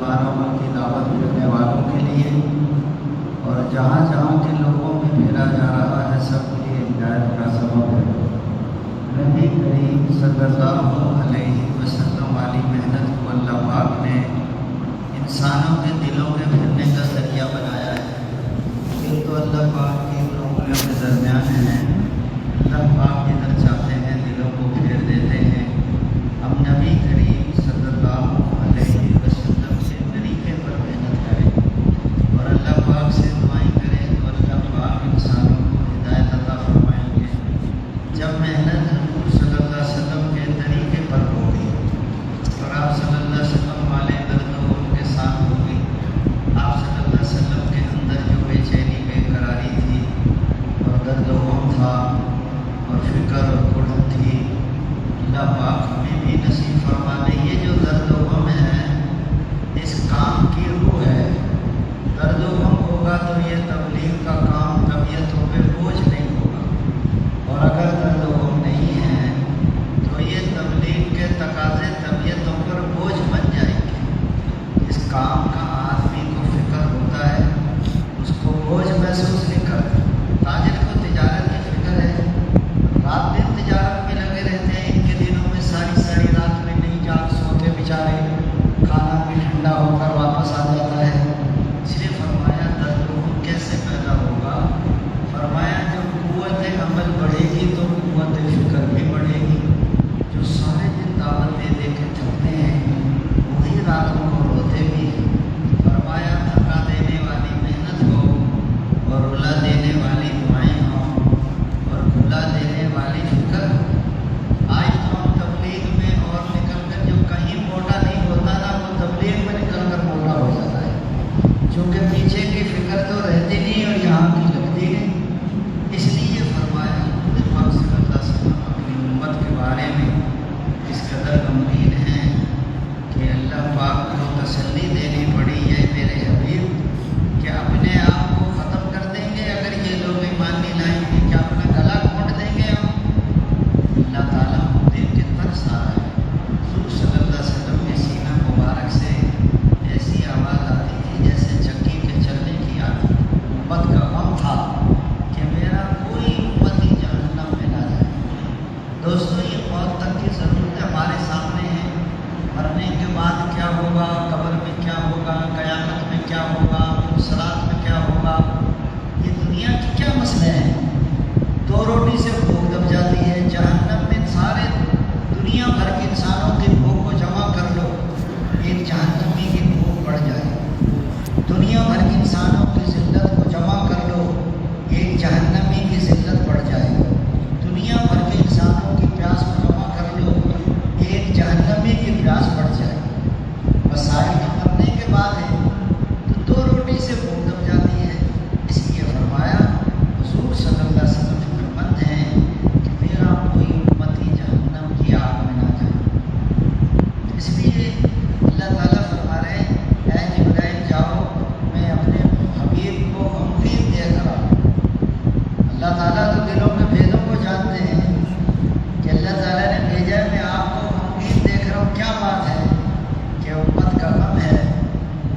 داروں کی دعوت دینے والوں کے لیے اور جہاں جہاں کے لوگوں میں پھیلا جا رہا ہے سب کے لیے ہدایت کا سبب ہے۔ نبی کریم صلی اللہ علیہ وسلم والی محنت کو اللہ پاک نے انسانوں کے دلوں کے پھرنے کا ذریعہ بنایا ہے۔ یہ تو اللہ پاک کی انگلیوں کے درمیان ہے، اللہ پاک جدھر چاہتے ہیں دلوں کو پھیر دیتے ہیں۔ ہم نبی کریم صلی اللہ علیہ وسلم سے طریقے پر محنت کریں اور اللہ پاک سے دعائیں کریں تو اللہ پاک انسانوں کو ہدایت عطا فرمائیں گے۔ جب محنت حضور صلی اللہ علیہ وسلم کے طریقے پر ہوگی اور آپ صلی اللہ علیہ وسلم والے درد و غم کے ساتھ ہوگی، آپ صلی اللہ علیہ وسلم کے اندر جو بے چینی بے قراری تھی اور درد و غم تھا اور فکر اور کڑن تھی، اللہ پاک ہمیں بھی نصیب فرما دے۔ یہ جو درد و غم ہے اس کام کی روح ہے۔ درد و غم ہوگا تو یہ تبلیغ کا کام طبیعتوں پہ بوجھ نہیں ہوگا، اور اگر درد و غم نہیں ہے تو یہ تبلیغ کے تقاضے طبیعتوں پر بوجھ بن جائیں گے۔ اس کام کا آدمی کو فکر ہوتا ہے، اس کو بوجھ محسوس نہیں کرتا۔ تاجر کو تجارت کی فکر ہے، رات دن تجارت میں لگے رہتے ہیں، ان کے دنوں میں ساری رات میں نہیں جاگ سوتے بیچارے، کھانا بھی ٹھنڈا ہو کر واپس آ جاتا ہے۔ اس لیے فرمایا درد و غم کیسے پیدا ہوگا؟ فرمایا جب قوت عمل بڑھے گی تو قوت فکر بھی بڑھے گی۔ جو سارے دن دعوت دے دے کے تھکتے ہیں وہی راتوں کو روتے بھی ہیں۔ فرمایا تھکا دینے والی محنت ہو اور رلا دینے والی دعائیں ہوں اور کھلا دینے والی فکر ہو۔ آج تو ہم تبلیغ میں اور نکل کر جو کہیں موٹا نہیں ہوتا نا وہ تبلیغ میں نکل کر موٹا ہو جاتا ہے، چونکہ پیچھے کی فکر تو رہتی نہیں اور یہاں کی لگتی نہیں۔ اس لیے فرمایا حضور پاک صلی اللہ علیہ وسلم اپنی امت کے بارے میں اس قدر غمگین ہیں کہ اللہ پاک کو تسلی دینی پڑی ہے میرے حبیب کہ اپنے آپ کو ختم کر دیں گے اگر یہ لوگ ایمان نہیں لائیں گے، کیا اپنا گلا گھونٹ دیں گے ہم؟ اللہ تعالیٰ کو دیکھ کے ترس آ رہا ہے۔ حضور صلی اللہ علیہ وسلم کے سینہ مبارک سے ایسی آواز آتی تھی جیسے چکی کے چلنے کی آتی۔ امت کا غم تھا کہ میرا کوئی امت ہی جہنم میں نہ جائے۔ دوستو یہ موت تک کی ضرورت ہمارے سامنے ہے۔ مرنے کے بعد کیا ہوگا، قبر میں کیا ہوگا، قیامت میں کیا ہوگا، صراط میں کیا ہوگا، یہ دنیا کی کیا مسئلے ہیں؟ دو روٹی سے بھوک دب جاتی ہے، جہنم میں سارے دنیا بھر کے انسانوں کی بھوک کو جمع کر لو، ایک جہنمی کی بھوک بڑھ جائے۔ دنیا بھر کے انسانوں کی ذلت کو جمع کر لو، ایک جہنمی کی ذلت بڑھ جائے۔ دنیا بھر کے انسانوں کی پیاس کو جمع کر لو، ایک جہنمی کی پیاس بڑھ جائے۔ مسائل مرنے کے بعد ہے تو دو روٹی سے بھوک دب جاتی ہے۔ اس لیے فرمایا حضور صلی اللہ علیہ وسلم فکر مند ہیں کہ میرا کوئی امتی جہنم کی آگ میں نہ جائے۔ اس لیے اللہ تعالیٰ فرما رہے ہیں اے جبرائیل جاؤ، میں اپنے حبیب کو غمگین دیکھ رہا ہوں۔ اللہ تعالیٰ تو دلوں میں بھیدوں کو جانتے ہیں کہ اللہ تعالیٰ نے بھیجا ہے، میں آپ کو غمگین دیکھ رہا ہوں۔ کیا بات ہے؟ کہ امت کا غم ہے۔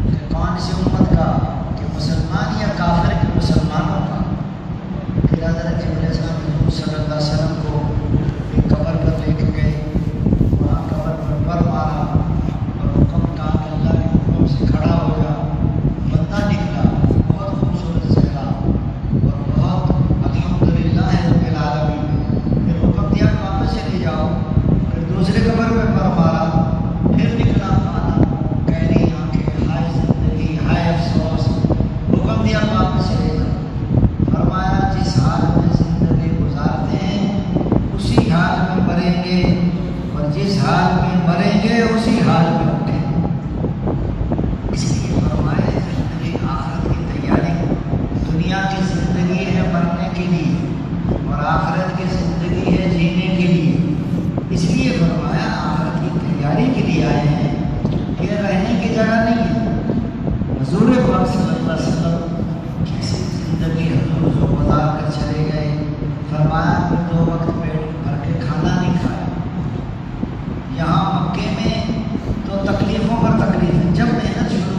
کہ کون سی امت کا؟ کہ مسلمان یا کافر کے مسلمانوں کا۔ پھر حضرت جبرائیل السلام حضور صلی اللہ علیہ وسلم کو ایک قبر پر لے کے گئے، وہاں قبر پر مارا اور حکم کہا کہ اللہ کے حکم سے کھڑا ہو جا۔ بندہ نکلا، بہت خوبصورت چہرہ اور بہت الحمدللہ رب العالمین۔ پھر حکم دیا کہ واپس چلے جاؤ۔ پھر دوسرے قبر میں مارا، پھر نکلا کالا، گہری آنکھیں، ہائے زندگی، ہائے افسوس۔ حکم دیا واپس چلے جاؤ۔ فرمایا جس حال میں زندگی گزارتے ہیں اسی حال میں مریں گے، اور جس حال میں مریں گے اسی حال میں اٹھیں گے۔ اس لیے فرمایا زندگی آخرت کی تیاری۔ دنیا کی زندگی ہے مرنے کے لیے اور آخرت کی زندگی ہے جینے کے لیے۔ اس لیے فرمایا آخرت کی تیاری کے لیے آئے ہیں، یہ رہنے کی جگہ نہیں ہے۔ حضور پاک صلی اللہ علیہ وسلم کیسی زندگی حضور کو گزار کر چلے گئے۔ فرمایا پھر 2 وقت پیٹ بھر کے کھانا نہیں کھایا۔ یہاں مکے میں تو تکلیفوں پر تکلیف ہے۔ جب محنت شروع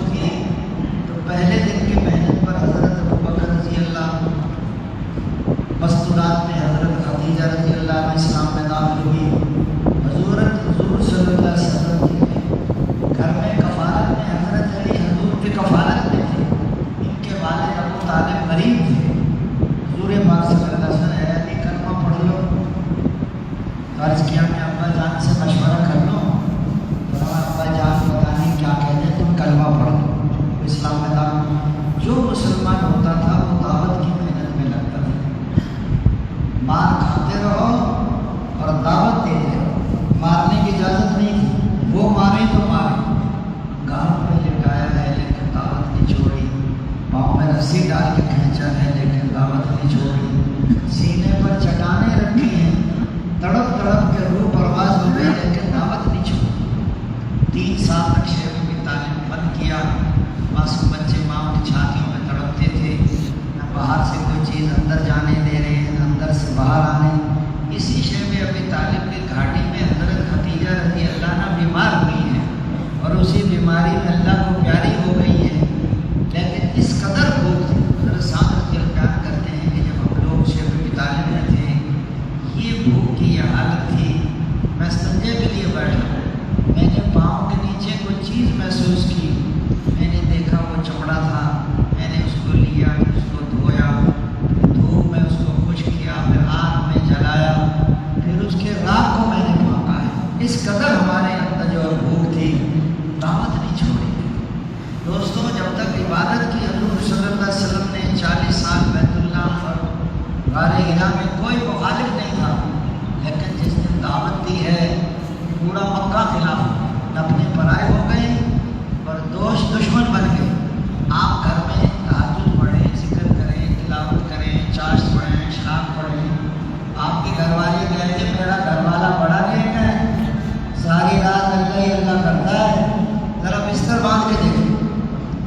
रस्सी डाल के खींचा है लेकिन दावत नहीं छोड़ी। सीने पर चट्टानें रखी हैं, तड़प तड़प के रूह परवाज हो गई लेकिन दावत नहीं छोड़ी। 3 साल तक शेख की तालीम बंद किया। मासूम बच्चे माँ की छातियों में तड़पते थे, न बाहर से कोई चीज़ अंदर जाने दे रहे हैं, न अंदर से बाहर आने। इसी शेख अबी तालिब की घाटी में हज़रत खदीजा रज़ी अल्लाह अन्हा बीमार हुई हैं और उसी बीमारी में अल्लाह को प्यारी हो गई है। लेकिन इस कदर भूख थी, हज़रत साद बयान करते हैं कि जब हम लोग शेख अबी तालिब में थे, ये भूख की ये हालत थी। मैं संजय के लिए बैठा, मैंने पाँव के नीचे कोई चीज़ महसूस की, मैंने देखा वो चमड़ा था, मैंने उसको लिया, उसको धोया, धूप में उसको खुश किया, फिर आग में जलाया, फिर उसके राख को मैंने फेंका है। इस कदर हमारे अंदर जो भूख थी, दावत नहीं छोड़ी। दोस्तों, जब तक इबादत की हज़ूर सल्लल्लाहु अलैहि वसल्लम ने 40 साल बैतुल्लाह और गारे हिरा में कोई मुखालिफ नहीं था, लेकिन जिस दिन दावत दी है पूरा मक्का खिलाफ अपने पराए हो गए और दोस्त दुश्मन बन गए। आप घर में तहज्जुद पढ़ें, जिक्र करें, तिलावत करें, चाश पढ़ें, शराब पढ़ें। आपके घर वाले कहते मेरा घर वाला बड़ा नेक है, सारी रात अल्लाह ही अल्लाह करता है, ज़रा बिस्तर बांध के देखें।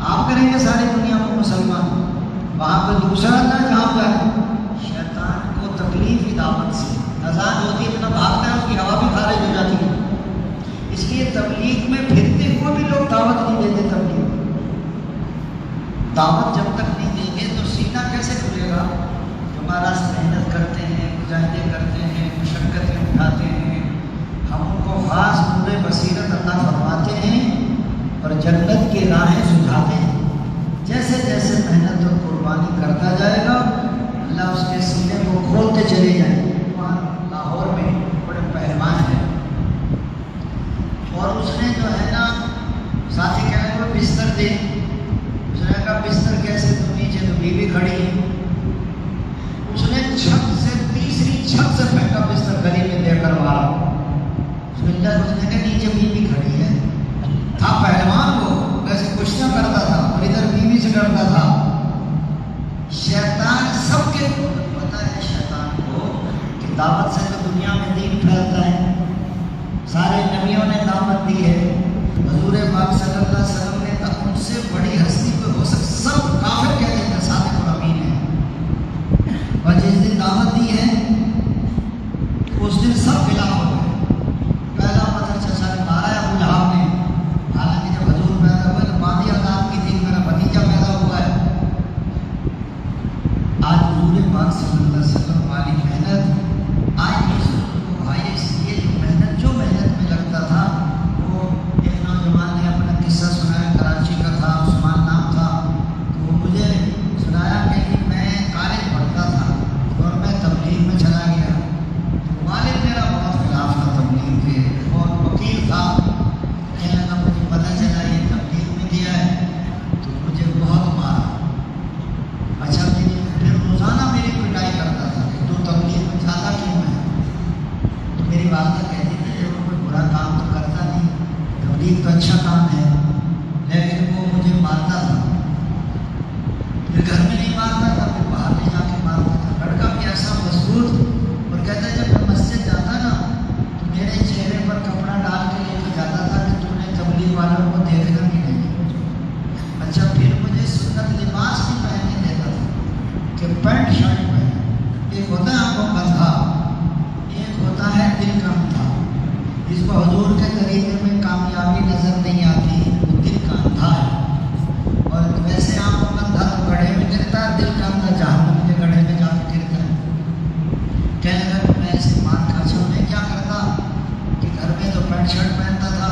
आप करेंगे सारी दुनिया में मुसलमान, वहाँ पे दूसरा अल्लाह जहाँ पर शैतान को तकलीफ ही दावत से। अजान होती है इतना भागता है, उसकी हवा भी खारिज हो जाती है। इसलिए तबलीग में फिरते हुए भी लोग दावत नहीं देते। तबलीग दावत जब तक नहीं देंगे तो सीना कैसे खुलेगा। हमारा मेहनत करते हैं, मुजाहिदे करते हैं, मशक्क़तें उठाते हैं, हम उनको ख़ास नूर बसीरत अता फरमाते हैं और जन्नत की राहें सुझाते हैं। जैसे जैसे मेहनत और कुर्बानी करता जाएगा, अल्लाह उसके सीने को खोलते चले जाएंगे। वहाँ लाहौर में बड़े पहलवान हैं और उसने जो है ना, साथी कह रहे बिस्तर दे, उसने कहा बिस्तर कैसे, तो नीचे तो बीवी खड़ी है। उसने छत से, तीसरी छत से फेंका बिस्तर, गली में देकर मारा। उसने कहा नीचे बीवी खड़ी है। था पहलवान को, वैसे कुश्तियाँ करता था और इधर बीवी से करता था। शैतान सबके पता है शैतान को कि दावत से तो दुनिया में दीन फैलता है। सारे नबियों ने दावत दी है, हजूर पाक सल्लल्लाहु अलैहि वसल्लम ने तो उनसे बड़ी हस्ती को हो सकता, सब काफिर कहते हैं सादिक और अमीन है। और जिस दिन दावत दी है उस दिन सब खिलाफ हो गए। पहला पत्थर चचा ने मारा है अबू लहब ने, हालांकि जब हजूर पैदा हुए तो बादी औलाद की थी, मेरा भतीजा पैदा हुआ है। आज हजूर पाक सल्लल्लाहु अलैहि वसल्लम वाली मेहनत आज भाई, इसलिए जो मेहनत में लगता था, वो एक नौजवान ने अपना किस्सा सुनाया, कराची का था, उस्मान नाम था। तो वो मुझे सुनाया कि मैं कॉलेज पढ़ता था और मैं तबलीग में चला गया। तो वालिद मेरा बहुत खिलाफ था तबलीग के, और वकील था। कहने लगा मुझे पता चला ये तबलीग में दिया है, तो मुझे बहुत मारा। अच्छा, फिर रोज़ाना मेरी पिटाई करता था कि तू तबलीग में जाता क्यों है। तो मेरी वालदा कहती थी जब कोई बुरा काम तो करता नहीं, तबलीग तो अच्छा काम है, लेकिन वो मुझे मारता था। फिर घर में नहीं मारता था, फिर बाहर ले जाके मारता था। लड़का भी ऐसा मजबूत, और कहता है जब मैं मस्जिद जाता ना तो मेरे चेहरे पर कपड़ा डाल के लेके जाता था कि तूने तबलीग वालों को देखना कि नहीं। अच्छा, फिर मुझे सुन्नत लिबास भी पहनने देता था कि पैंट शर्ट पहने। एक होता है आपको बंधा, एक होता है दिल का अंधा। जिसको हजूर के तरीके में कामयाबी नजर नहीं आती, वो दिल का अंधा है। और वैसे आपको बंधा तो गड्ढे में गिरता है, दिल का अंधा जहन्नम के गड्ढे में जाकर गिरता है। कहने लगा मैं ऐसे मार खाचा में क्या करता कि घर में तो पैंट शर्ट पहनता था,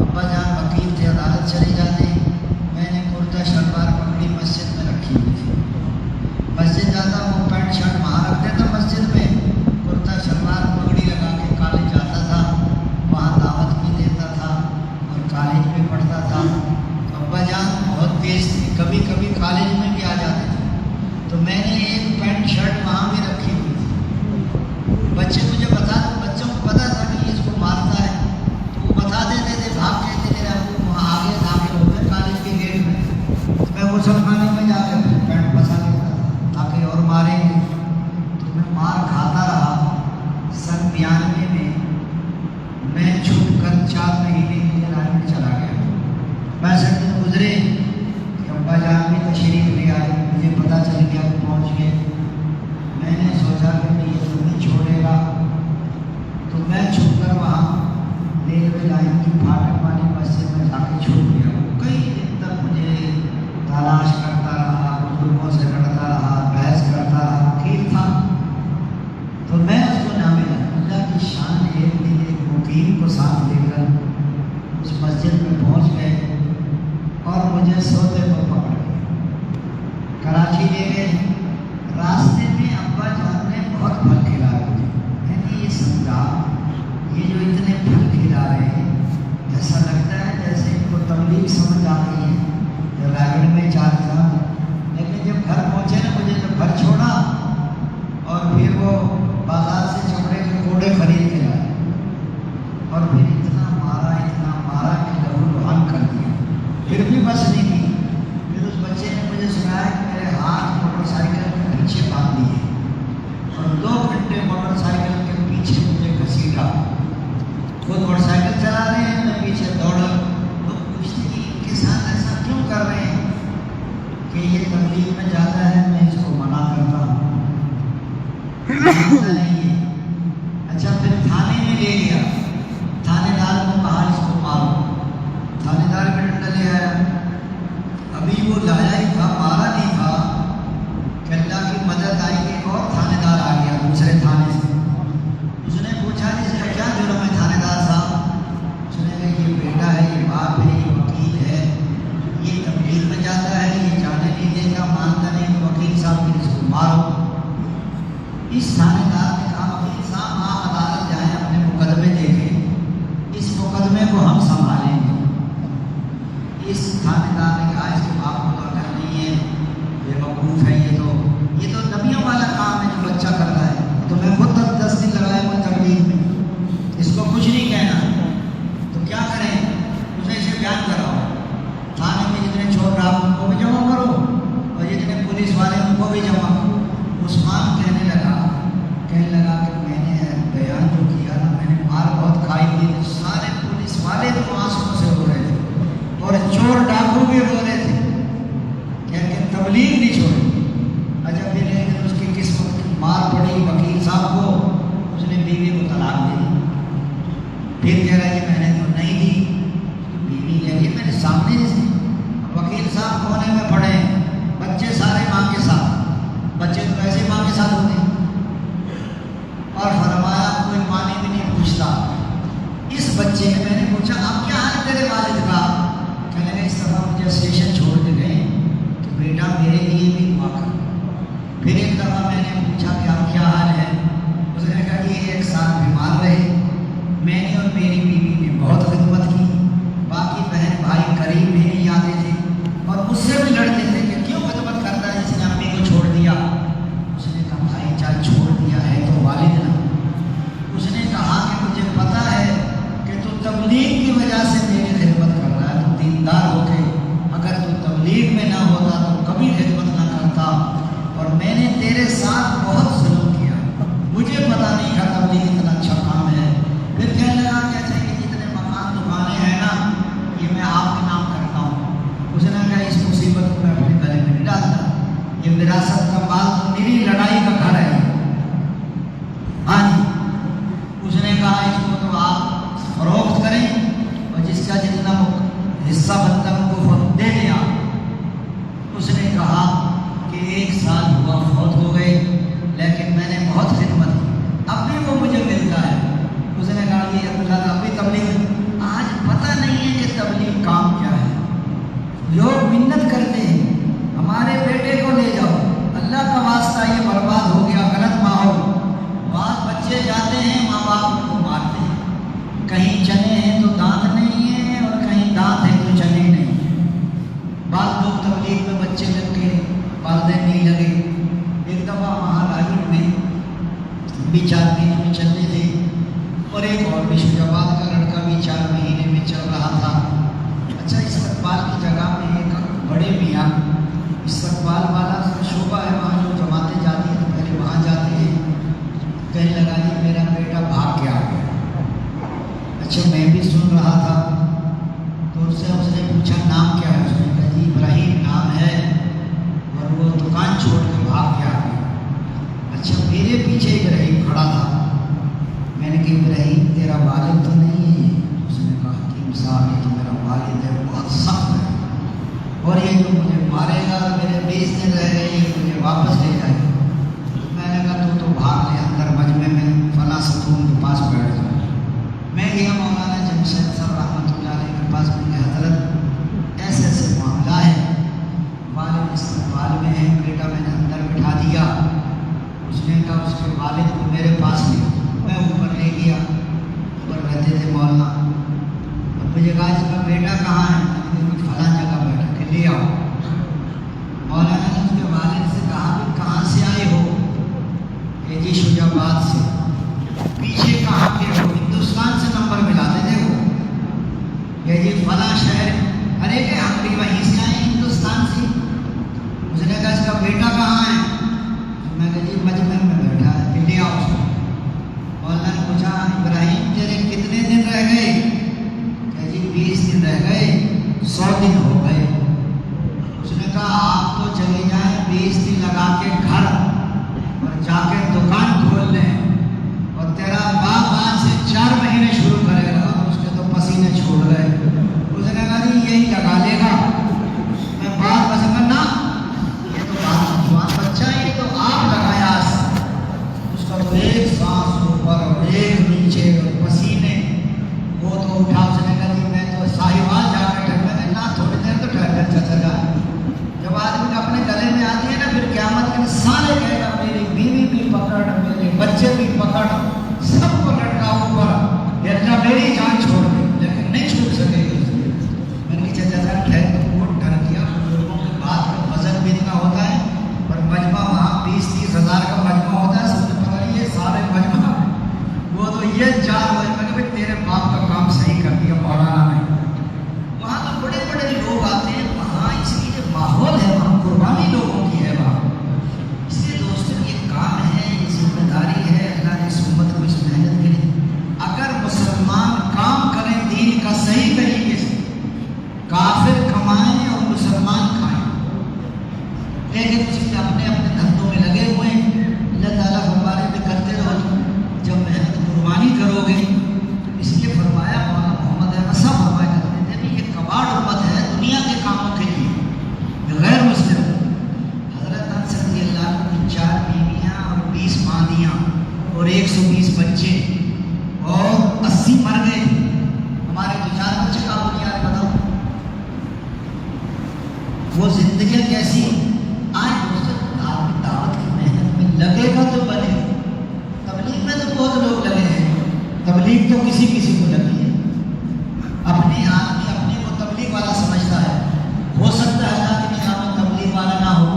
अब्बा जान वकील थे, अदालत चले जाते, मैंने कुर्ता शलवार पगड़ी मस्जिद में रखी हुई थी। मस्जिद जाता, वो पैंट शर्ट वहाँ रख देता मस्जिद में, कुर्ता शलवार पगड़ी लगा के कॉलेज जाता था, वहाँ दावत भी देता था और कॉलेज में पढ़ता था। तो अब्बा जान बहुत तेज़ थे, कभी कभी कॉलेज में भी आ जाते थे। तो मैंने एक पैंट शर्ट वहाँ भी रखी हुई थी। बच्चे मुझे बच्चों को पता था कि इसको मारता है, तो वो बता देते थे, भाग कहते थे वहाँ आगे दाखिल हो गए कॉलेज के गेट में। मैं मुसलमानों में जाकर पैंट पर वहाँ रेलवे लाइन की फाटक वाली मस्जिद में जाके छुप गया। कई दिन तक मुझे तलाश करता रहा, बुजुर्गों से लड़ता रहा, बहस करता रहा, ठीक था। तो मैं उसको ना मिला। अल्लाह की शान, एक दिन एक मुकीम को साथ लेकर उस मस्जिद में पहुंच गए और मुझे सोते को पकड़ गए। कराची ले गए। रास्ते में अब्बा जान ने बहुत फल खिलाए मुझे। मैंने ये समझा, ये जो इतने फल खिला रहे हैं, ऐसा लगता है जैसे इनको तबलीग समझ आ गई है, जब रायगढ़ में चार था। लेकिन जब घर पहुँचे ना, मुझे जब घर छोड़ा और फिर वो बाजार से चमड़े के कोड़े खरीद के लाए और फिर इतना मारा कि लहू लुहान कर दिया। फिर भी बस नहीं की। फिर उस बच्चे ने मुझे सुनाया कि मेरे हाथ मोटरसाइकिल के पीछे बांध दिए और 2 घंटे मोटरसाइकिल के पीछे मुझे घसीटा। खुद मोटरसाइकिल चला रहे हैं, मैं पीछे दौड़ा। तो पूछते कि इनके साथ ऐसा क्यों कर रहे हैं कि ये तबलीग में जाता है, मैं इसको मना करता हूँ, नहीं है। अच्छा, फिर थाने में ले गया। थानेदार को कहा इसको मारो। थानेदार का डंडा ले आया। अभी वो लाया ही था, मारा नहीं था कि अल्लाह की मदद आई कि एक और थानेदार आ गया दूसरे थाने से। उसने पूछा इसका क्या जुर्म है थानेदार साहब? उसने कहा ये बेटा है, ये बाप है, ये वकील है, ये तबलीग में जाता है, ये जाने नहीं देगा, मानता नहीं, तो वकील साहब फिर इसको मारो। इस थानेदार ने कहा वकील साहब आप अदालत जाएं, अपने मुकदमे देखें, इस मुकदमे को हम संभालेंगे। इस थानेदार ने कहा इसके बाप को तो अकल नहीं है, बेवकूफ़ है, ये तो नबियों वाला काम है जो बच्चा करता है। तो मैं खुद तक 10 दिन लगाया हुआ तबलीग में, इसको कुछ नहीं कहना। तो क्या करें? उसे इसे बयान कराओ, थाने में जितने चोर डाकू उनको भी जमा करो और जितने पुलिस वाले उनको भी जमा करो। उस्मान कहने लगा कि मैंने बयान जो किया ना, मैंने मार बहुत खाई थी। तो सारे पुलिस वाले तो आंसुओं से रो रहे थे और चोर डाकू भी रो रहे थे, क्योंकि तबलीग नहीं छोड़ी। अच्छा, फिर एक दिन उसकी किस्मत की मार पड़ी वकील साहब को, उसने बीवी को तलाक दे दी। फिर कह रहा है मैंने तो नहीं दी, बीवी ले गई मेरे सामने से। वकील साहब कोने में पड़े, बच्चे सारे माँ के साथ, बच्चे तो वैसे माँ के साथ होते हैं। और फरमाया कोई माने भी नहीं पूछता। इस बच्चे ने, मैंने पूछा अब क्या हाल तेरे वालिद का? कहने लगे इस तरह मुझे स्टेशन छोड़ के गए कि बेटा मेरे लिए भी दुआ कर। फिर एक दफ़ा मैंने पूछा कि अब क्या हाल है? उसने कहा कि 1 साल बीमार रहे, मैंने और मेरी बीवी ने बहुत खिदमत की, बाकी बहन भाई करीब भी नहीं आते थे और मुझसे भी लड़ते थे कि क्यों खिदमत करता है जिसने अम्मी को छोड़ दिया। उसने कहा भाई चाहे छोड़ दिया है तो वालिद ना। उसने कहा कि मुझे पता है कि तू तबलीग की वजह से मेरी खिदमत कर रहा है, तो दीनदार होके अगर तू तबलीग में ना होता तो कभी खिदमत ना करता। और मैंने तेरे साथ बहुत जुल्म किया, मुझे पता नहीं था तबलीग इतना अच्छा काम है। फिर कहने लगा कैसे कि जितने मकान दुकानें हैं ना, ये मैं आपके नाम करता हूँ। उसने कहा इस मुसीबत को मैं अपने गले में नहीं डालता, ये विरासत का माल तो मेरी लड़ाई का घर है। हाँ जी। उसने कहा इसको तो आप फरोख्त करें और जिसका जितना हिस्सा बनता है उनको दे दें आप। उसने कहा कि 1 साल हुआ फौत हो गए, लेकिन मैंने बहुत खिदमत की, अब भी वो मुझे मिलता है। उसने कहा कि अभी तबलीग, आज पता नहीं है कि तबलीग काम क्या है। लोग मिन्नत करते हैं हमारे बेटे को ले जाओ, अल्लाह का वास्ता ये बर्बाद हो गया, गलत माहौल। वहाँ बच्चे जाते हैं, माँ बाप उनको मारते हैं। कहीं चने हैं तो दांत नहीं है और कहीं दांत है तो चने नहीं। बाद लोग तबलीग में बच्चे लग गए, वालिदैन नहीं लगे। एक दफ़ा वहाँ रायगढ़ में भी 4 महीने में चलते थे और एक और भी शुजाबाद का लड़का भी 4 महीने में चल रहा था। अच्छा, इस्तकबाल की जगह में एक बड़े मियाँ, इस्तकबाल वाला शोबा है वहाँ जो जमातें जाती हैं तो पहले वहाँ जाते हैं। कहने लगा जी मेरा बेटा भाग के आ गया। अच्छा, मैं भी सुन रहा था तो उसने पूछा नाम क्या है? उसने कहा जी इब्राहिम नाम है और वो दुकान छोड़ के भाग के आ गया। अच्छा, मेरे पीछे इब्राहिम खड़ा था। मैंने कहा इब्राहिम तेरा वालिद गई तो मुझे मारेगा, मेरे 20 दिन रह गई मुझे वापस ले जाएगा। मैंने कहा तो भाग ले अंदर मजमे में फला सतून के पास बैठ जाए। मैं गया मौलाना जमशेद साहब रहमतुल्लाह अलैह के पास, बोले हजरत ऐसे ऐसे मामला है, वालिद इस्तेमाल में है, बेटा मैंने अंदर बिठा दिया। उसने कहा उसके वालिद को मेरे पास ले, मैं ऊपर ले गया, ऊपर रहते थे मौलाना। और मुझे कहा इसका बेटा कहाँ है? कुछ फला जगह बैठा के ले आओ। मौलाना ने उसके वालिद से कहा कि कहाँ से आए हो? ये जी शुजाबाद से। पीछे कहाँ के हो? हिंदुस्तान से नंबर मिलाते थे वो। ये जी फला शहर। अरे के हम भी वहीं से आए हिंदुस्तान से। उसने कहा इसका बेटा कहाँ है? मैं कहा जी मजमे में बैठा है, ले आओ उसको। मौलाना ने पूछा इब्राहिम तेरे कितने दिन रह गए? क्या जी 20 दिन रह गए, 100 दिन हो गए। उसने कहा आप तो चले जाए 20 दिन लगा के घर और जाके दुकान खोल लें, और तेरा बाप आज से 4 महीने शुरू करेगा। उसके तो पसीने छोड़ गए। उसने कहा जी यही लगा लेगा। मैं बात पसंद करना, ये तो बात जवान बच्चा है, ये तो आप लगाया। उसका तो एक सांस ऊपर और एक नीचे और पसीने, वो तो उठा। उसने कहा जी मैं तो साहिवाल जाकर ठहरना, ना थोड़ी देर तो ठहर कर चला जाए। जब आदमी अपने गले में आती है ना, फिर क़यामत के सारे कहेगा मेरी बीवी भी पकड़, मेरे बच्चे भी पकड़, सब पकड़ का ऊपर, ये अल्लाह मेरी जान छोड़ दे, लेकिन नहीं छूट सकेगी। मैंने चाचा ठहर तो बहुत डर गया। लोगों की बात का वजन भी इतना होता है, और मजमा वहाँ 20-30 हज़ार का मजमा होता है। सबसे पता नहीं ये सारे मजमा, वो तो ये 4 बजे मैंने भाई तेरे बाप का काम सही कर दिया मौलाना ने। वहाँ तो बड़े बड़े लोग आते हैं, वहाँ इसकी जो माहौल है वहाँ कुर्बानी लोगों की है वहाँ। इसलिए दोस्तों ये काम है, ये जिम्मेदारी है, अल्लाह ने इस उम्मत को इस मेहनत के लिए। अगर मुसलमान काम करें दीन का सही तरीके से, काफिर कमाएं और मुसलमान खाएं, लेकिन उसके अपने अपने धंधों में लगे हुए हैं। अल्लाह ताला फरमाने में करते रहो, जब मेहनत कुर्बानी करोगे। इसलिए फरमाया मौलाना मोहम्मद अहमद साहब फरमाया करते थे कि ये कबाड़ उम्मत है दुनिया के कामों के लिए, गैर मुस्लिम। हजरत अनस रज़ियल्लाहु अन्हु की 4 बीवियाँ और 20 मादियाँ और 120 बच्चे और 80 मर गए। हमारे 2-4 बच्चे का बुनियाद बताओ, वो जिंदगी कैसी आज। दोस्तों आपकी दावत की मेहनत में लगेगा तो बने। तबलीग में तो बहुत लोग लगे हैं, तबलीग तो किसी किसी को लगी है। अपने आदमी अपने को तबलीग वाला समझता है। हो सकता है अल्लाह की निगाह में तबलीग वाला ना हो।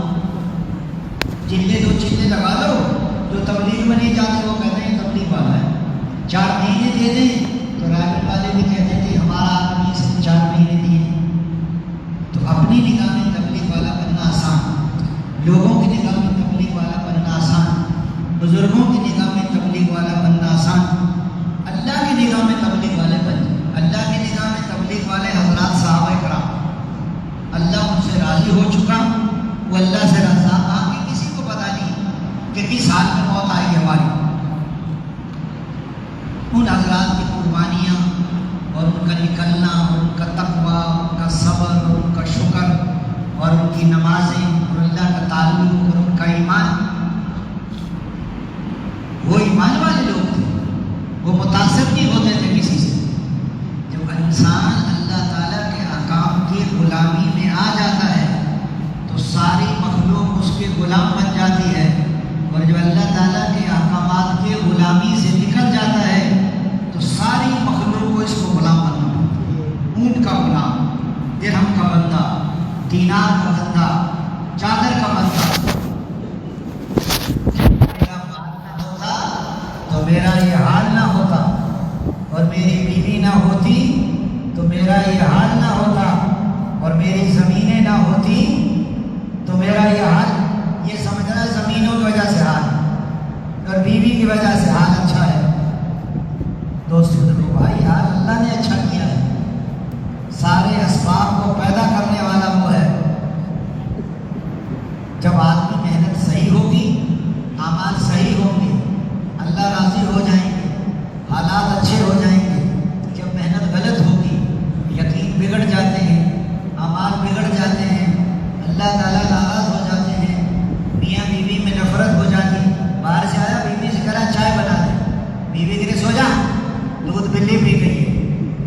चिल्ले 2 चिल्ले लगा दो, जो तबलीग में नहीं जाते वो कहते हैं तबलीग वाला है। 4 महीने दे दें तो रायपुर वाले भी कहते हैं कि हमारा आदमी सिर्फ 4 महीने दिए। तो अपनी निगाह में तबलीग वाला बनना आसान, लोगों की निगाह में तबलीग वाला बनना आसान, बुजुर्गों की निगाह में तबलीग वाला बनना आसान। अल्लाह की निगाह में तबलीग वाले बन, अल्लाह की निगाह में तबलीग वाले हजरात साहबा कराम, अल्लाह उनसे राज़ी हो चुका, वो अल्लाह से रज़ा। आगे किसी को पता नहीं कि किस हाल में मौत आएगी हमारी। उन हजरात की कुर्बानियाँ और उनका निकलना, उनका तक़वा, उनका सब्र, उनका शुक्र और उनकी नमाजें और अल्लाह का ताल्लुक़ और उनका ईमान, वो ईमान वाले लोग थे। वो मुतासिर नहीं होते थे किसी से। जब इंसान अल्लाह ताला के अहकाम की गुलामी में आ जाता है तो सारी मखलूक उसके गुलाम बन जाती है, और जब अल्लाह ताला के अहकामात के गुलामी से निकल जाता है तो सारी मखलूक को इसको गुलाम बनना पड़ता है। ऊँट का गुलाम, दिरहम का बंदा, दीनार का बंदा, चादर का बंदा। मेरा माल ना होता तो मेरा ये हाल ना होता, और मेरी बीवी ना होती तो मेरा ये हाल ना होता, और मेरी ज़मीनें ना होती तो मेरा ये हाल। ये समझना ज़मीनों की वजह से हाल और बीवी की वजह से हाल अच्छा है। दोस्तों देखो भाई, हाल अल्लाह ने अच्छा किया है। सारे असबाब को पैदा करने वाला वो है। जब आदमी मेहनत सही होगी, अमाल सही होंगे, अल्लाह राज़ी हो जाएंगे, हालात अच्छे हो जाएंगे। जब मेहनत गलत होगी, यकीन बिगड़ जाते हैं, अमाल बिगड़ जाते हैं, अल्लाह ताला नाराज हो जाते हैं, मियाँ बीवी में नफरत हो जाती। बाहर से आया, बीवी से कहा चाय बना दे, बीवी के सो जा, दूध बिल्ली पी गई है,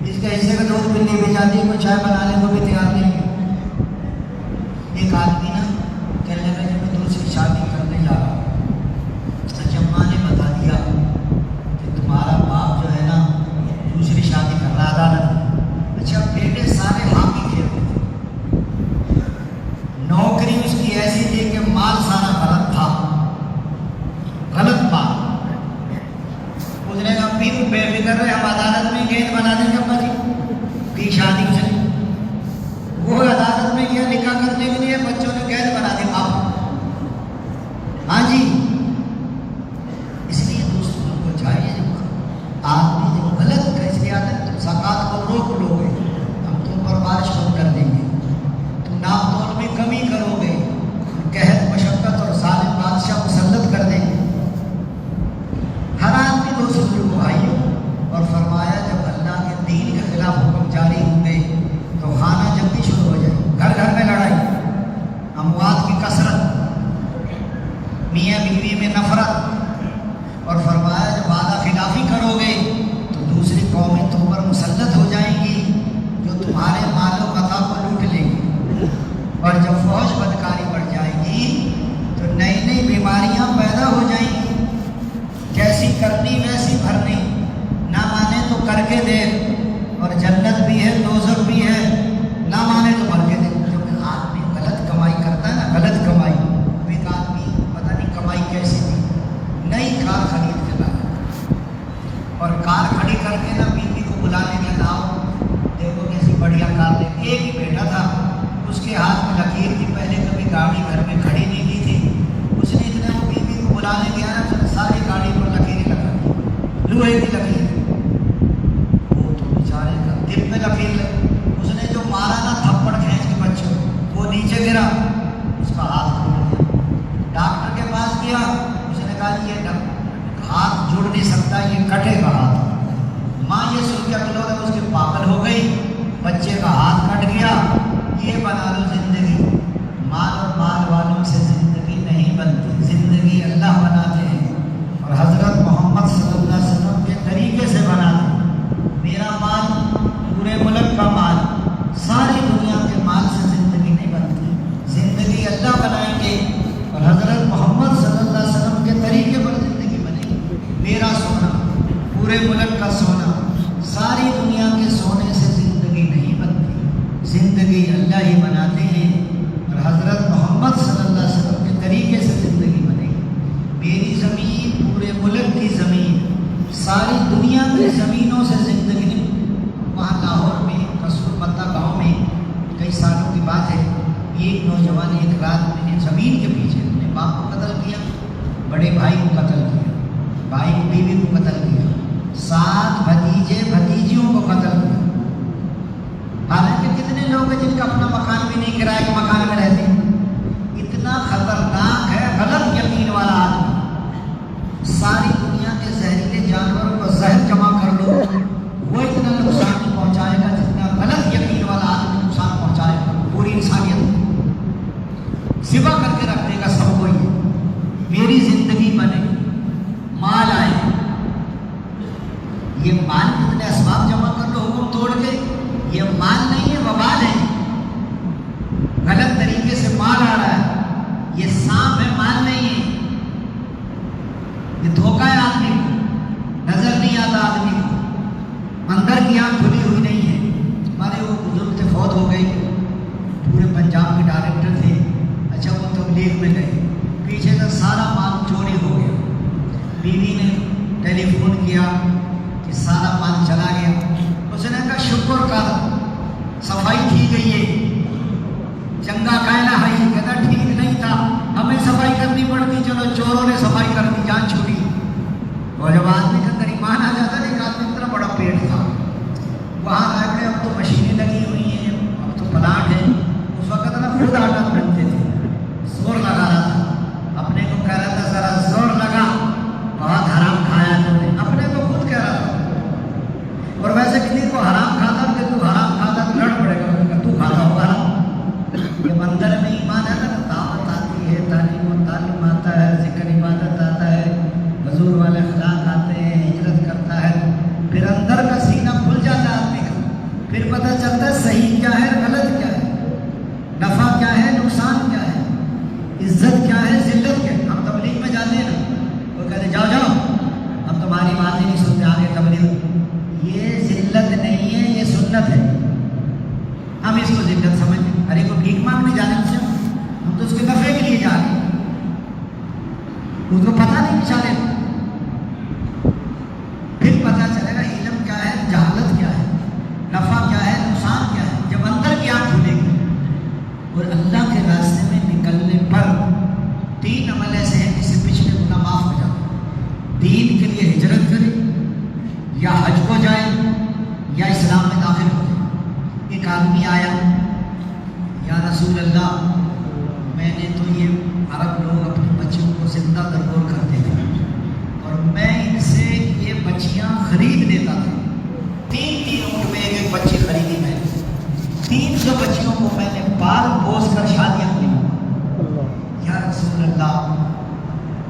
इसके हिस्से का दूध बिल्ली पी जाती है, कोई चाय बनाने को भी तैयार नहीं है। एक आदमी ना कहने लगा जब मैं दूसरी शादी करने जा रहा हूँ, अम्मा ने बता दिया कि तुम्हारा बाप जो है ना दूसरी शादी कर रहा था। अच्छा, बेटे सारे हाथी खेलते थे, नौकरी उसकी ऐसी थी कि माल सारा गलत था, गलत माल। उसने कहा भी बेफिक्र रहे, हम अदालत में गेंद बना देंगे अम्मा जी की शादी से। वो अदालत में गया निकाह करने के लिए, बच्चों ने गेंद बना दी आप। हाँ जी, इसलिए दोस्तों को चाहिए जब आदमी जब गलत फैसले आते हैं तो ज़कात को रोक लोगे, हम तुम पर बारिश कम कर देंगे, तुम नाप तोल में कमी करोगे, कहत मशक्क़त और ज़ालिम बादशाह मुसल्लत कर देंगे। हर आदमी दोस्तों को आइए और फरमाया जब अल्लाह के दीन के खिलाफ हुक्म जारी होंगे तो खाना जल्दी शुरू हो जाए, घर घर में लड़ाई, अमवात की कसरत, मियाँ बीवी में नफरत। और फरमाया जब वादा खिलाफी करोगे तो दूसरी कौमें तुम पर मुसल्लत हो जाएंगी जो तुम्हारे मालो मता को लूट लेंगी। और जब फौज बदकारी बढ़ जाएगी तो नई नई बीमारियां पैदा हो जाएंगी, जैसी करनी वैसी भरनी, ना माने तो करके दे, और जन्नत भी है दोज़ख भी है, ना माने तो भर के दे। क्योंकि आदमी गलत कमाई करता है ना, गलत कमाई। एक आदमी पता नहीं कमाई कैसी थी, नई कार खरीद के लाया और कार खड़ी करके ना बीवी को बुलाने के लाओ, देखो कैसी बढ़िया कार ले। एक ही बेटा था, उसके हाथ में लकीर थी, पहले कभी गाड़ी घर में खड़ी नहीं की थी। उसने इतने वो बीवी को बुलाने गया ना तो सारी गाड़ी पर लकीरें लगा दी, लोहे की लकीर। वो तो बेचारे का दिल में लकीर लगी, उसने जो मारा ना थप्पड़ खींच के बच्चों, वो नीचे गिरा, उसका हाथ टूट गया। डॉक्टर के पास गया, उसने कहा ये हाथ जुड़ नहीं सकता, ये कटेगा हाथ। माँ ये सुन के अगलो ने उसके पागल हो गई, बच्चे का हाथ कट गया, ये बना लो जिंदगी। माल और माल वालों से जिंदगी नहीं बनती, जिंदगी अल्लाह बनाते हैं और हज़रत मोहम्मद सल्लल्लाहु अलैहि वसल्लम के तरीके से बनाते। मेरा माल पूरे मुल्क का माल, सारी दुनिया के माल से जिंदगी नहीं बनती, जिंदगी अल्लाह बनाएंगे और हज़रत मोहम्मद सल्लल्लाहु अलैहि वसल्लम के तरीके पर जिंदगी बनेगी। मेरा सोना, पूरे मुल्क का सोना, सारी दुनिया के सोने से जिंदगी नहीं बनती, जिंदगी अल्लाह ही बनाते हैं और हज़रत मोहम्मद सल्लल्लाहु अलैहि वसल्लम के तरीके से ज़िंदगी बनेगी। मेरी ज़मीन, पूरे मुल्क की ज़मीन, सारी दुनिया की ज़मीनों से ज़िंदगी नहीं। वहाँ लाहौर में कसूर मत्ता गाँव में कई सालों की बात है, एक नौजवान एक रात में ज़मीन के पीछे अपने बाप को कत्ल किया, बड़े भाई को कत्ल किया, भाई बीवी को कत्ल किया, 7 भतीजे भतीजियों को कत्ल किया। हालांकि कितने लोग हैं जिनका अपना मकान भी नहीं, किराए के मकान में रहते हैं। इतना खतरनाक है गलत यकीन वाला आदमी। सारी दुनिया के जहरीले जानवरों को जहर जमा कर लो, वो इतना नुकसान नहीं पहुंचाएगा जितना गलत यकीन वाला आदमी नुकसान पहुंचाएगा। पूरी इंसानियत सिवा करके रख देगा सबको। मेरी जिंदगी बने, माल आए, ये माल कितने असबाब जमा कर लो हुक्म तोड़ के, ये माल नहीं है, वबाल है। गलत तरीके से माल आ रहा है, ये सांप है, माल नहीं है, ये धोखा है आदमी को, नजर नहीं आता आदमी को, अंदर की आंख खुली हुई नहीं है। हमारे वो बुजुर्ग थे, फौत हो गए, पूरे पंजाब के डायरेक्टर थे। अच्छा, वो तबलीग में गए, पीछे से सारा माल चोरी हो गया। बीवी ने टेलीफोन किया कि सारा माल चला गया। उसने कहा शुक्र कर, सफाई की गई है, चंगा कहना है। कहता ठीक नहीं था, हमें सफाई करनी पड़ती, चलो चोरों ने सफाई कर दी, जान छूटी। और जब आदमी का गरीबान आ जाता है, एक आदमी इतना बड़ा पेड़ था, वहाँ आके अब तो मशीनें लगी हुई हैं, अब तो प्लांट है। उस वक्त ना खुद आटा बनते थे, जोर लगा रहा था, अपने को कह रहा था जरा जोर लगा, बहुत हराम खाया तुमने, अपने को खुद कह रहा था। और वैसे किसी को हराम खाता कि तू हराम खाता तो लड़ पड़ेगा, तू खाता होगा हराम। ये मंदिर में ईमान है, پھر پتہ چلتا ہے صحیح کیا ہے غلط کیا ہے، نفع کیا ہے نقصان کیا ہے، عزت کیا ہے ذلت کیا ہے۔ ہم تبلیغ میں جاتے ہیں نا، وہ کہتے ہیں جاؤ جاؤ ہم تمہاری بات ہی نہیں سنتے، آگے تبلیغ۔ یہ ذلت نہیں ہے، یہ سنت ہے۔ ہم اس کو ذلت سمجھتے ہیں، ارے کو بھیک مانگنے جانے سے ہم تو اس کے نفع کے لیے جا رہے ہیں، اس کو پتہ نہیں بیچارے۔ پھر پتہ چلے گا علم کیا ہے جہالت کیا ہے، نفع کیا ہے نقصان کیا ہے، جب اندر کی آنکھ کھلے گی۔ اور اللہ کے راستے میں نکلنے پر 3 عمل ایسے ہیں جس سے پچھلے گناہ معاف ہو جاتے ہیں۔ دین کے لیے ہجرت کرے، یا حج کو جائے، یا اسلام میں داخل ہو جائے۔ ایک آدمی آیا، یا رسول اللہ میں نے تو یہ عرب لوگ اپنے بچوں کو زندہ درگور کرتے تھے اور میں ان سے یہ بچیاں خرید لیتا تھا، 3 اونٹ میں ایک بچی خریدی میں، 300 بچیوں کو میں نے پال پوس کر شادیاں کی۔ یا رسول اللہ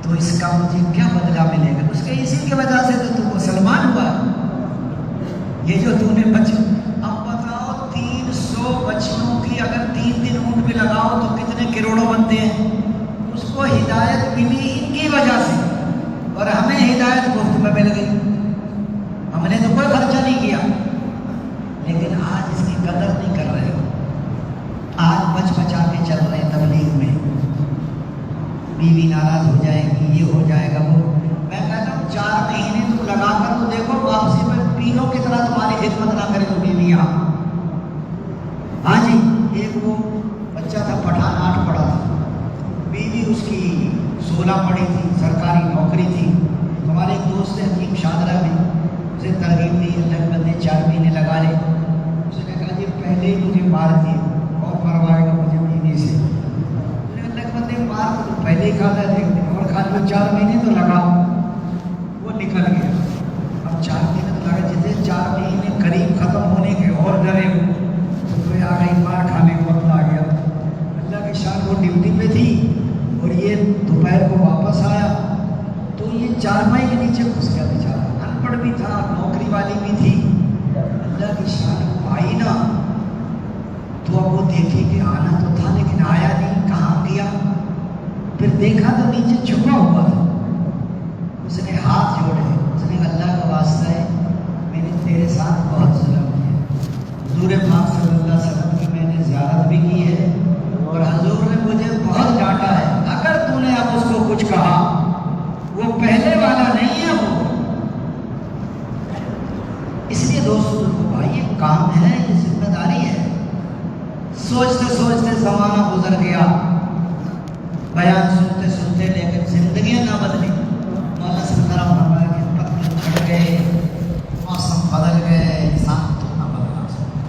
تو اس کا مجھے کیا بدلہ ملے گا؟ اس کے اسی کی وجہ سے تو مسلمان ہوا، یہ جو تو نے بچوں، اب بتاؤ 300 بچیوں کی اگر 3 دن اونٹ میں لگاؤ تو کتنے کروڑوں بنتے ہیں؟ اس کو ہدایت ملی ان کی وجہ سے، اور ہمیں ہدایت مفت میں مل گئی، ہم نے تو کوئی خرچہ نہیں کیا، لیکن آج اس کی قدر نہیں کر رہے ہو۔ آج بچ بچا کے چل رہے ہیں تبلیغ میں، بیوی ناراض ہو جائے گی، یہ ہو جائے گا وہ۔ میں کہتا ہوں 4 مہینے تم لگا کر تو دیکھو، واپسی میں پینوں کی طرح تمہاری خدمت نہ کرے تو بیویاں۔ ہاں جی، ایک وہ بچہ تھا پٹھان 8 پڑھا تھا، بیوی اس کی 16 پڑھی تھی، سرکاری نوکری تھی۔ ہمارے ایک دوست ہے حکیم شادرہ میں، اسے ترغیب دی، اللہ بندے 4 مہینے لگا لے۔ اس نے کہا جی پہلے ہی مجھے مار دیے اور مروائے گا مجھے بیوی سے۔ اللہ بندے مار تو پہلے ہی کھاتا ہے، اور کھا لو 4 مہینے تو لگا، وہ نکل گیا۔ اب 4 مہینے تو لگا، جیسے 4 مہینے قریب ختم ہونے کے اور ڈرے ہو تو آ گئی مار کھانے کو وقت آ گیا۔ اللہ کی شان وہ ڈیوٹی پہ تھی اور یہ دوپہر کو واپس آیا تو یہ 4 ماہ کے نیچے گھس گیا بیچارہ، ان پڑھ بھی تھا، نوکری والی بھی تھی۔ اللہ کی شان آئی نا تو اب وہ دیکھے کہ آنا تو تھا لیکن آیا نہیں، کہاں گیا؟ پھر دیکھا تو نیچے چھپا ہوا تھا۔ اس نے ہاتھ جوڑے، اس نے اللہ کا واسطہ ہے میں نے تیرے ساتھ بہت ظلم کیا، حضور پاک صلی اللہ علیہ وسلم کی میں نے زیارت بھی کی ہے اور حضور نے مجھے بہت ڈانٹا ہے، اگر تو نے اب اس کو کچھ کہا وہ پہلے والا نہیں ہے وہ۔ اس لیے دوستوں بھائی یہ کام ہے، یہ ذمہ داری ہے۔ سوچتے سوچتے زمانہ گزر گیا، بیان سنتے سنتے، لیکن زندگیاں نہ بدلی۔ مولا سے کرم فرمایا کہ پتلے پھٹ گئے، موسم بدل گئے، انسان تو نہ بدلا سکتا۔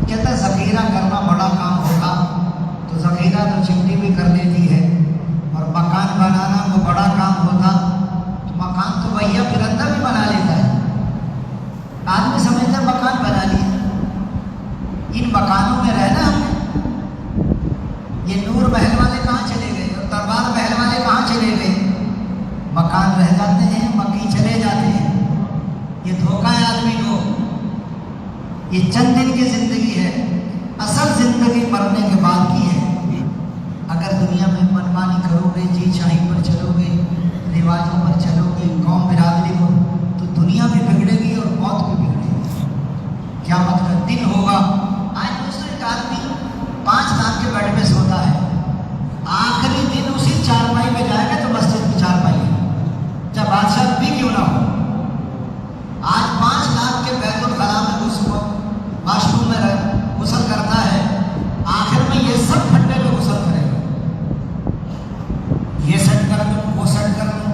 کہتا ہے ذخیرہ کرنا بڑا کام ہوگا تو ذخیرہ تو چمٹی بھی کر دیتی ہے، اور مکان بنانا وہ بڑا کام ہوتا تو مکان تو بھیا پھر اندر بھی بنا لیتا ہے۔ آدمی سمجھتا ہے مکان بنا لیا، ان مکانوں میں رہنا ہم نے۔ یہ نور محل والے کہاں چلے گئے اور دربار محل والے کہاں چلے گئے؟ مکان رہ جاتے ہیں، مکی چلے جاتے ہیں۔ یہ دھوکہ ہے آدمی کو، یہ چند دن کی زندگی ہے، اصل زندگی مرنے کے بعد کی ہے۔ اگر دنیا میں منمانی کرو گے، جی چاہی پر چلو گے، رواجوں پر چلو گے، قوم برادری کو، تو دنیا بھی بگڑے گی اور موت بھی بگڑے گی۔ قیامت کا دن ہوگا۔ آج دوستوں ایک آدمی 5 لاکھ کے بیڈ پہ سوتا ہے، آخری دن اسی 4 پائی میں جائے گا تو مسجد میں 4 پائی ہے، چاہے بادشاہ بھی کیوں نہ ہو۔ آج 5 لاکھ کے بیت الخلاء میں واش روم میں غسل کرتا ہے، آخر میں یہ سب کھڈے میں غسل کرے گا، یہ سیٹ کر لوں وہ سیٹ کر لوں۔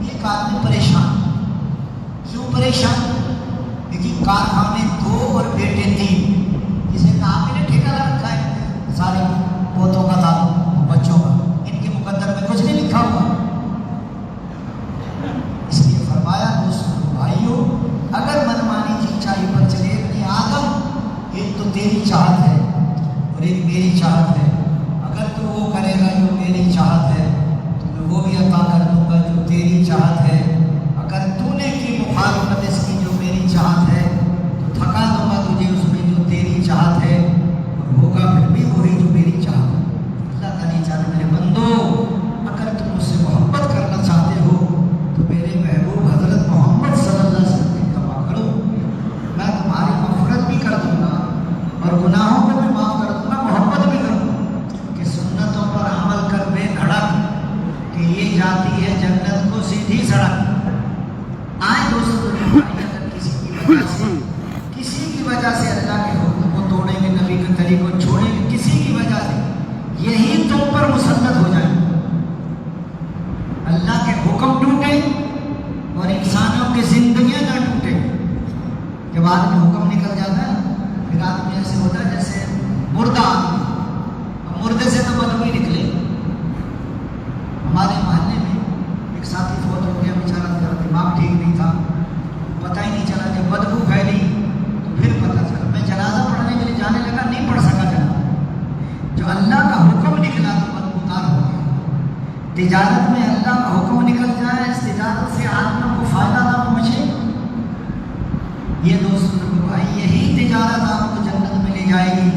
ایک آدمی پریشان، کیوں پریشان؟ لیکن کارخانے 2 اور بیٹے 3، جسے آپ نے ٹھیکہ رکھا ہے سارے پوتوں کا تعلق بچوں کا، ان کے مقدر میں کچھ نہیں لکھا ہوا۔ اس لیے فرمایا دوستوں بھائیوں، اگر منمانی چیز چاہیے پر چلے اپنے آدم، ایک تو تیری چاہت ہے اور ایک میری چاہت ہے، اگر تو وہ کرے گا جو میری چاہت ہے تو میں وہ بھی عطا کر دوں گا جو تیری چاہت ہے، اگر تو نے کی مخالفت اس کی جو میری چاہت ہے تو थका दूंगा तुझे उसमें जो तेरी चाहत है, और होगा फिर भी वही जो मेरी चाहत है। अल्लाह ताला चाहते मेरे बंदो, अगर तुम मुझसे मोहब्बत करना चाहते हो तो मेरे महबूब हजरत मोहम्मद सल्लल्लाहु अलैहि वसल्लम की तबा करो, मैं तुम्हारी मग़फ़िरत भी कर दूंगा और गुनाहों को भी माफ़ कर दूंगा, मोहब्बत भी करूंगा। कि सुन्नतों पर अमल कर बेधड़क, कि ये जाती है जन्नत को सीधी सड़क। आए दोस्तों, अगर किसी की वजह से अल्लाह के हुक्म को तोड़ेंगे, नबी के तरीक़ों को छोड़ेंगे, किसी की वजह से, यही तुम पर मुसल्लत हो जाए। अल्लाह के हुक्म टूटे और इंसानों की जिंदगियां ना टूटे। जब आदमी हुक्म निकल जाता है फिर आदमी ऐसे होता है जैसे मुर्दा आदमी, और मुर्दे से तो बदबू ही निकले। हमारे मोहल्ले में एक साथी फोत हो गया, बेचारा तेरा दिमाग ठीक नहीं था, पता ही नहीं चला। जब बदबू फैली तो फिर पता चला। मैं जनाजा पढ़ने के लिए जाने लगा, नहीं पढ़ सका जनाजा। जो अल्लाह का हुक्म निकला तो बदबूदार हो गया। तिजारत में अल्लाह का हुक्म निकल जाए, इस तिजारत से आदमियों को फायदा ना पहुँचे, ये दोस्तों भाई, यही तिजारत आपको जन्नत में ले जाएगी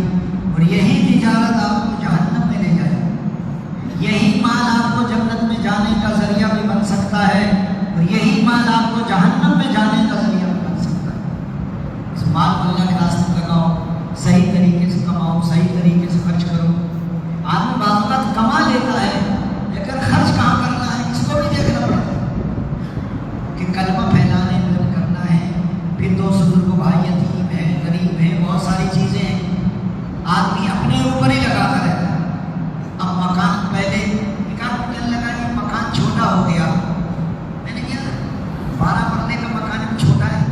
और यही तिजारत आपको जहन्नम में ले जाएगी। यही माल आपको जन्नत में जाने का जरिया भी बन सकता है और यही माल आपको जहन्नम में जाने का जरिया भी बन सकता है। इस माल को अल्लाह के रास्ते में लगाओ, सही तरीके से कमाओ, सही तरीके से खर्च करो। आदमी बात कमा लेता है लेकिन खर्च कहाँ करना है इसको भी देखना पड़ता है कि कलमा फैलाने में करना है। फिर दोस्तों को भाई यतीम है, गरीब है, बहुत सारी चीज़ें हैं, आदमी अपने ऊपर ही लगाता रहता है। अब मकान पहले निकाल लगा कि मकान छोटा हो गया, मैंने क्या 12 मरले का मकान छोटा है,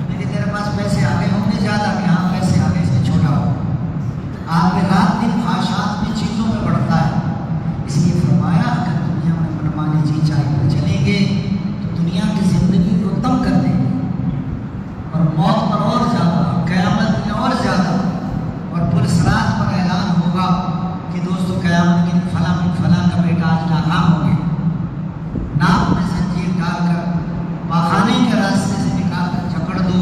मेरे तेरे पास पैसे आ गए होंगे ज़्यादा, कि हाँ पैसे आ गए इसलिए छोटा हो। आदमी रात दिन ख्वाहिशात में चीज़ों में बढ़ता है। इसलिए फरमाया अगर दुनिया में मनमानी जी चाहिए चलेंगे तो दुनिया की ज़िंदगी को तम कर देंगे और मौत पर और ज़्यादा, क़यामत में और ज़्यादा। और पुलिसरात पर ऐलान होगा कि दोस्तों क़यामत के फलां का बेटा आज नाकाम हो गया। नाक में जंजीर डालकर पाखाने के रास्ते से निकाल कर जकड़ दो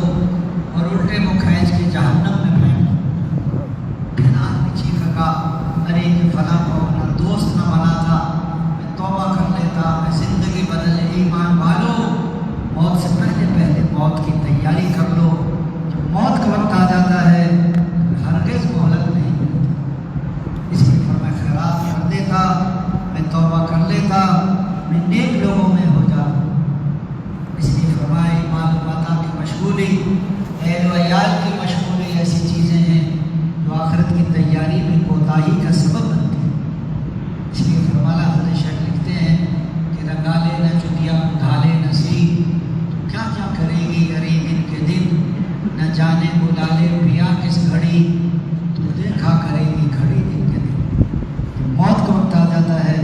और उल्टे मुँह खींच के जहन्नम में फेंक दो। फिर आदमी चीखेगा, अरे ये फलां को अपना दोस्त न बना था, मैं तौबा कर लेता, मैं ज़िंदगी बदल ले। ईमान वालों, मौत से पहले पहले मौत की तैयारी कर लो। जब मौत का वक्त आ जाता है तो हरगिज़ मोहलत नहीं मिलती। इसलिए फरमाया खैरात कर देता, मैं तौबा कर लेता, मैं नेक लोगों में हो जाता। इसलिए फरमाया माल माता की मशगूली, अहल व याल की मशगूली ऐसी चीज़ें हैं जो आखिरत की तैयारी में कोताही का सबब बनती है। इसलिए फरमाया हज़रत शेख लिखते हैं कि रंगा ले न चुतिया ढाले नसीब, क्या क्या करेगी गरीब इनके दिन, न जाने बुला ले पिया किस घड़ी, तो देखा करेगी घड़ी दिन के दिन। तो मौत का वक्त आ जाता है,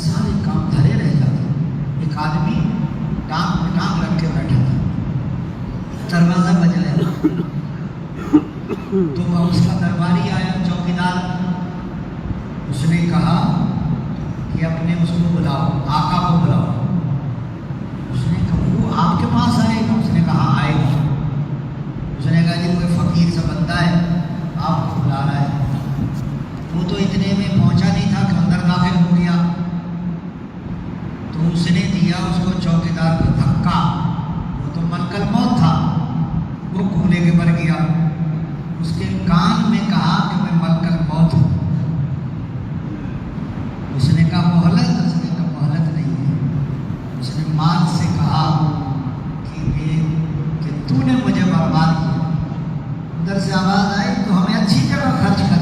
सारे काम धरे रह जाते हैं। एक आदमी टांग में टांग रख के बैठा था, दरवाज़ा बज रहा तो उसका दरबारी आया, चौकीदार, उसने कहा कि अपने उसको बुलाओ, आका को बुलाओ। उसने कहा वो आपके पास आएगा? उसने कहा आएगा। उसने कहा जी कोई फ़कीर सा बंदा है आपको बुला रहा है। वो तो इतने में पहुंचा नहीं था कि अंदर दाखिल हो गया, तो उसने दिया उसको चौकीदार को धक्का। वो तो मलकल मौत था, वो कूले के मर गया। उसके कान में कहा कि मैं मलकल मौत हूँ। उसने कहा मोहलत? उसने कहा मोहलत नहीं है। उसने माल से कहा कि तूने मुझे बर्बाद किया। उधर से आवाज़ आई तो हमें अच्छी जगह खर्च कर